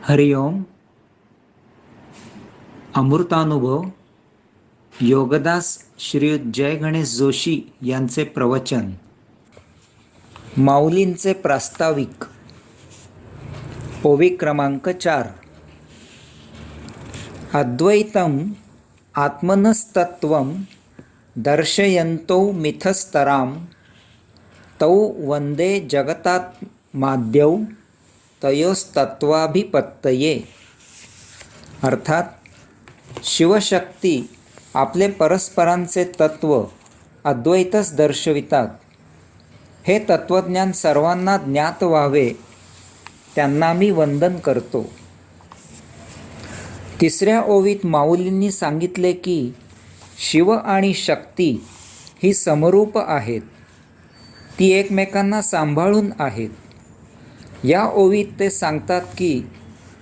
हरिओम. अमृतानुभव योगदास श्रीयुत जय गणेश जोशी यांचे प्रवचन. माऊलींचे प्रास्ताविक. ओवी क्रमांक 4. अद्वैतम आत्मनस्तत्वं दर्शयन्तौ मिथस्तरां तौ वंदे जगतात्माद्यौ तयोस्तत्वाभिपत्तये. अर्थात शिवशक्ती आपले परस्परांचे तत्व अद्वैतच दर्शवितात. हे तत्वज्ञान सर्वांना ज्ञात व्हावे त्यांना मी वंदन करतो. तिसऱ्या ओवीत माऊलींनी सांगितले की शिव आणि शक्ती ही समरूप आहेत, ती एकमेकांना सांभाळून आहेत. या ओवीत ते सांगतात की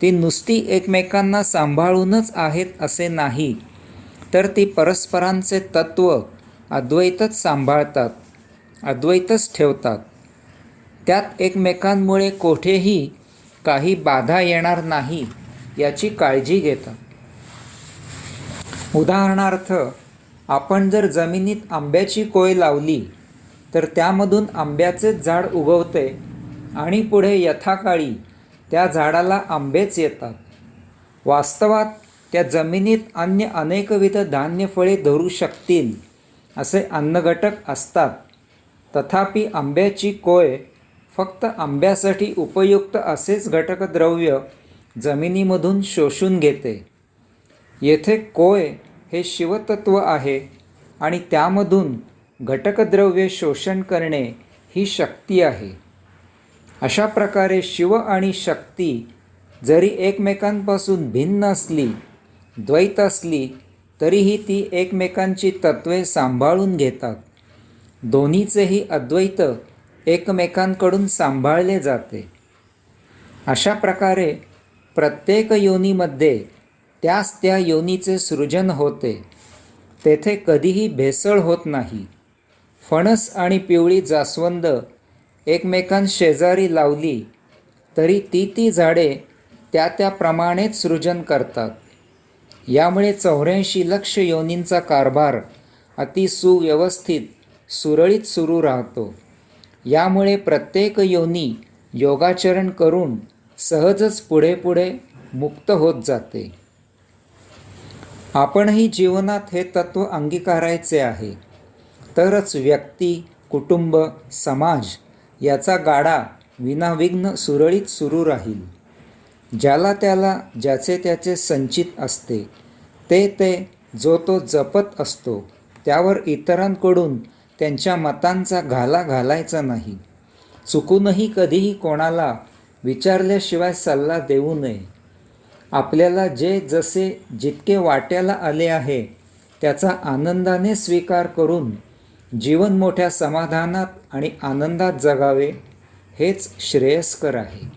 ती नुसती एकमेकांना सांभाळूनच आहेत असे नाही, तर ती परस्परांचे तत्व अद्वैतच सांभाळतात, अद्वैतच ठेवतात. त्यात एकमेकांमुळे कोठेही काही बाधा येणार नाही याची काळजी घेतात. उदाहरणार्थ, आपण जर जमिनीत आंब्याची कोय लावली तर त्यामधून आंब्याचेच झाड उगवते आणि पुढे यथाकाळी त्या झाडाला आंबेच येतात. वास्तवात त्या जमिनीत अन्य अनेकविध धान्यफळे धरू शकतील असे अन्नघटक असतात. तथापि आंब्याची कोय फक्त आंब्यासाठी उपयुक्त असेच घटकद्रव्य जमिनीमधून शोषून घेते. येथे कोय हे शिवतत्व आहे आणि त्यामधून घटकद्रव्य शोषण करणे ही शक्ती आहे. अशा प्रकारे शिव आणि शक्ती जरी एकमेकांपासून भिन्न असली, द्वैत असली, तरीही ती एकमेकांची तत्वे सांभाळून घेतात. दोन्हीचेही अद्वैत एकमेकांकडून सांभाळले जाते. अशा प्रकारे प्रत्येक योनीमध्ये त्याच त्या योनीचे सृजन होते. तेथे कधीही भेसळ होत नाही. फणस आणि पिवळी जास्वंद एकमेकांशेजारी लावली तरी ती झाडे त्याप्रमाणेच सृजन करतात. यामुळे 84 लक्ष योनींचा कारभार अति सुव्यवस्थित सुरळीत सुरू राहतो. यामुळे प्रत्येक योनी योगाचरण करून सहजच पुढे पुढे मुक्त होत जाते. आपणही जीवनात हे तत्व अंगीकारायचे आहे, तरच व्यक्ती, कुटुंब, समाज याचा गाडा विनाविघ्न सुरळीत सुरू राहील. ज्याला त्याला ज्याचे त्याचे संचित असते, ते जो तो जपत असतो, त्यावर इतरांकडून त्यांच्या मतांचा घाला घालायचा नाही. चुकूनही कधीही कोणाला विचारल्याशिवाय सल्ला देऊ नये. आपल्याला जे जसे जितके वाट्याला आले आहे त्याचा आनंदाने स्वीकार करून जीवन मोठ्या समाधानात आणि आनंदात जगावे हेच श्रेयस्कर आहे.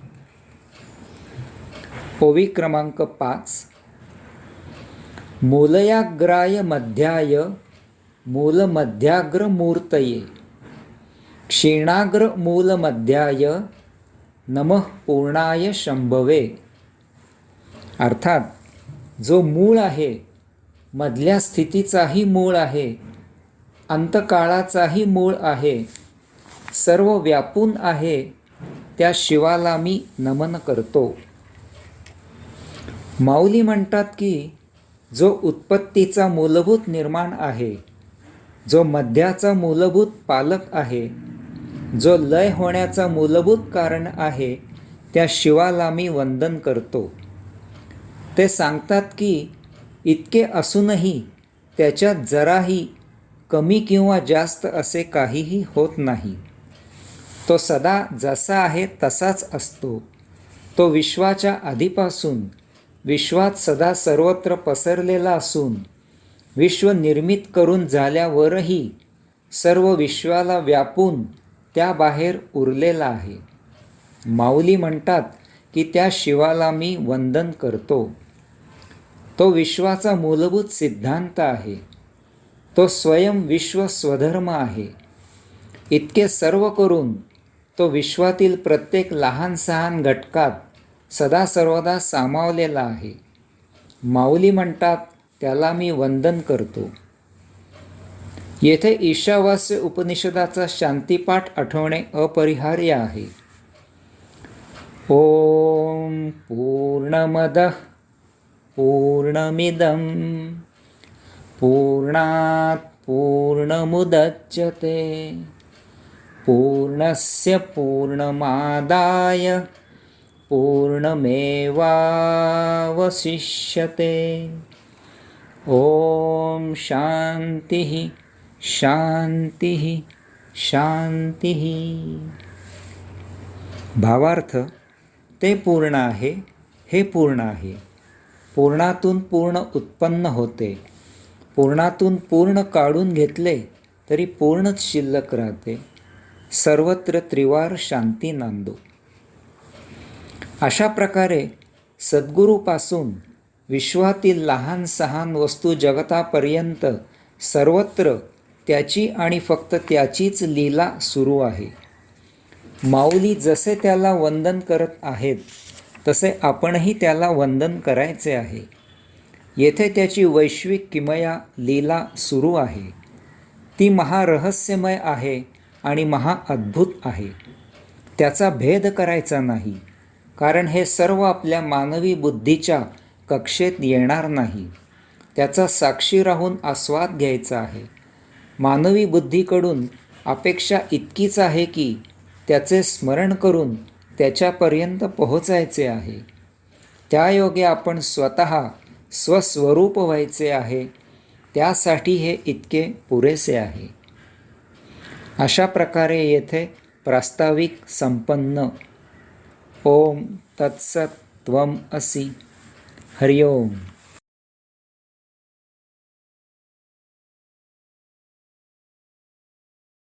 ओवी क्रमांक 5. मूलयाग्राय मध्याय मूलमध्याग्र मूर्तये क्षीणाग्र मूलमध्याय नमः पूर्णाय शंभवे. अर्थात जो मूळ आहे, मधल्या स्थितीचाही मूळ आहे, अंतकाळाचाही मूळ आहे, सर्व व्यापून आहे, त्या शिवाला मी नमन करतो. माऊली म्हणतात की जो उत्पत्तीचा मूलभूत निर्माण आहे, जो मध्याचा मूलभूत पालक आहे, जो लय होण्याचा मूलभूत कारण आहे, त्या शिवाला मी वंदन करतो. ते सांगतात की इतके असूनही त्याच्यात जराही कमी किंवा जास्त असे काहीही होत नाही. तो सदा जसा आहे तसाच असतो. तो विश्वाच्या आधीपासून विश्वात सदा सर्वत्र पसरलेला असून विश्व निर्मित करून झाल्यावरही सर्व विश्वाला व्यापून त्याबाहेर उरलेला आहे. माऊली म्हणतात की त्या शिवाला मी वंदन करतो. तो विश्वाचा मूलभूत सिद्धांत आहे. तो स्वयं विश्व स्वधर्म आहे. इतके सर्व करून तो विश्वातील प्रत्येक लहान सहान घटकात सदा सर्वदा सामावलेला आहे. माऊली म्हणतात त्याला मी वंदन करतो. येथे ईशावास्य उपनिषदाचा शांतीपाठ आठवणे अपरिहार्य आहे. ओम पूर्णमदः पूर्णमिदं पूर्णात् पूर्णमुदच्यते पूर्णस्य पूर्णमादाय पूर्णमेवावशिष्यते. ओम शांतिः शांतिः शांतिः. भावार्थ, ते पूर्ण आहे, हे पूर्ण आहे. पूर्णातून पूर्ण उत्पन्न होते. पूर्णातून पूर्ण काढून घेतले तरी पूर्णच शिल्लक राहते. सर्वत्र त्रिवार शांती नांदो. अशा प्रकारे सद्गुरूपासून विश्वातील लहान सहान वस्तू जगतापर्यंत सर्वत्र त्याची आणि फक्त त्याचीच लीला सुरू आहे. माऊली जसे त्याला वंदन करत आहेत तसे आपणही त्याला वंदन करायचे आहे. येथे त्याची वैश्विक किमया लीला सुरू आहे. ती महारहस्यमय आहे आणि महाअद्भुत आहे. त्याचा भेद करायचा नाही, कारण हे सर्व आपल्या मानवी बुद्धीच्या कक्षेत येणार नाही. त्याचा साक्षी राहून आस्वाद घ्यायचा आहे. मानवी बुद्धीकडून अपेक्षा इतकीच आहे की त्याचे स्मरण करून त्याच्यापर्यंत पोहोचायचे आहे. त्यायोगे आपण स्वतः स्वस्वरूप व्हायचे आहे. त्यासाठी हे इतके पुरेसे आहे. अशा प्रकारे येथे प्रास्ताविक संपन्न. ओम तत्सत् त्वम् असि. हरिओम.